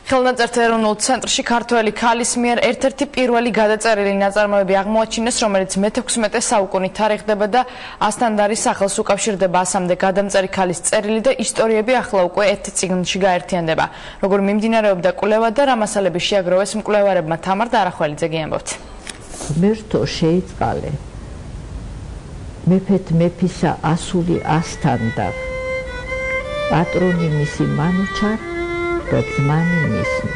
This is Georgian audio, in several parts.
ხელნაწერთა ეროვნულ ცენტრში ქართველი ქალის მიერ ერთ-ერთი პირველი გადაწერილი ნაწარმოები აღმოაჩინეს, რომელიც მე-16 საუკუნით თარიღდება და ასთანდარის სახელს უკავშირდება. ასამდე გადამწერი ქალის წერილი და ისტორიები ახლა უკვე ერთ წიგნში გაერთიანდება. როგორ მიმდინარეობდა კვლევა და რა მასალები შეაგროვეს მკვლევარებმა, თამარ დარახველიძე ამბობს. ღმერთო შეიწყალე მეფეთ მეფისა ასული ასთანდა პატრონი მისი მანუჩარ და ძმანი მისნი.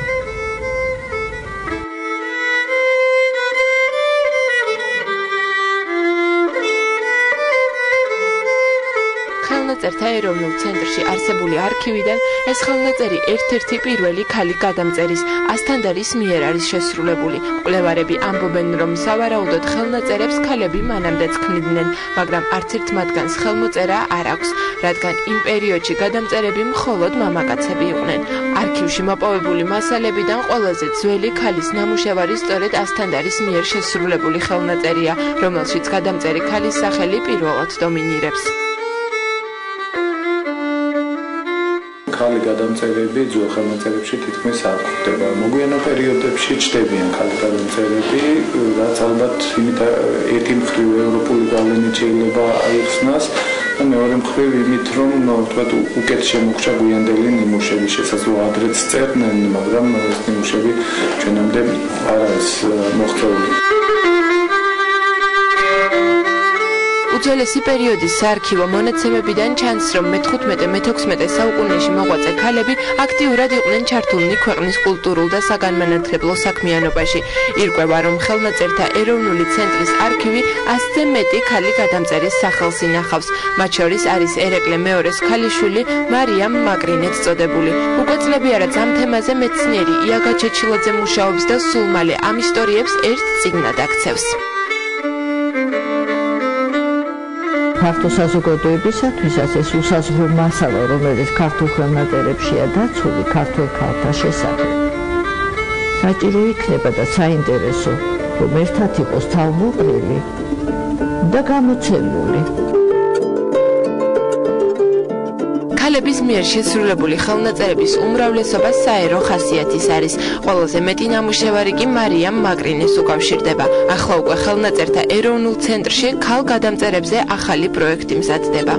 ხელნაწერთა ეროვნულ ცენტრში არსებული არქივიდან ეს ხელნაწერი ერთ-ერთი პირველი ქალი გადამწერის ასთანდარის მიერ არის შესრულებული. მკვლევარები ამბობენ, რომ სავარაუდოდ ხელნაწერებს ქალები მანამდეც ქმნიდნენ, მაგრამ არც ერთ მათგანს ხელმოწერა არ აქვს, რადგან იმ პერიოდში გადამწერები მხოლოდ მამაკაცები იყვნენ. არქივში მოპოვებული მასალებიდან ყველაზე ძველი ქალის ნამუშევარი სწორედ ასთანდარის მიერ შესრულებული ხელნაწერია, რომელშიც გადამწერი ქალის სახელი პირველად დომინირებს. ქალი გადამწერები ძველ ხელნაწერებში თითქმის არ გვხვდება. მოგვიანო პერიოდებში ჩნდებიან ქალი გადამწერები, რაც ალბათ ერთი მხრივ ევროპული გავლენით შეიძლება აიხსნას და მეორე მხრივ იმით, რომ უკეთ შემოხვდა გვიანდელი ნიმუშები, შესაძლოა ადრეც წერდნენ, მაგრამ ეს ნიმუშები ჩვენამდე არ არის მოღწეული. უძველესი პერიოდის საარქივო მონაცემებიდან ჩანს, რომ მე-15-მე-16 საუკუნეში მოღვაწე ქალები აქტიურად იყვნენ ჩართულნი ქვეყნის კულტურულ და საგანმანათლებლო საქმიანობაში. ირკვევა, რომ ხელნაწერთა ეროვნული ცენტრის არქივი 100-ზე მეტი ქალი გადამწერის სახელს ინახავს. მათ შორის არის ერეკლე მეორეს ქალიშვილი მარიამ მაკრინეც წოდებული. უკვე წლები არაც ამ თემაზე მეცნიერი იაგა ჩეჩილაძე მუშაობს და სულ მალე ამ ისტორიებს ერთ წიგნად აქცევს. ქართულ საზოგადოებისათვისაც ეს უსაზღვრო მასალა, რომელიც ქართულ ხელნაწერებშია დაცული ქართულ ქალთა შესახებ, საჭირო იქნება და საინტერესო, რომ ერთად იყოს თავმოყრილი და გამოცემული. ქალების მიერ შესრულებული ხელნაწერების უმრავლესობა საერო ხასიათის არის. ყველაზე მეტი ნამუშევარი კი მარიამ მაკრინეს უკავშირდება. ახლა უკვე ხელნაწერთა ეროვნულ ცენტრში ქალ გადამწერებზე ახალი პროექტი მზადდება.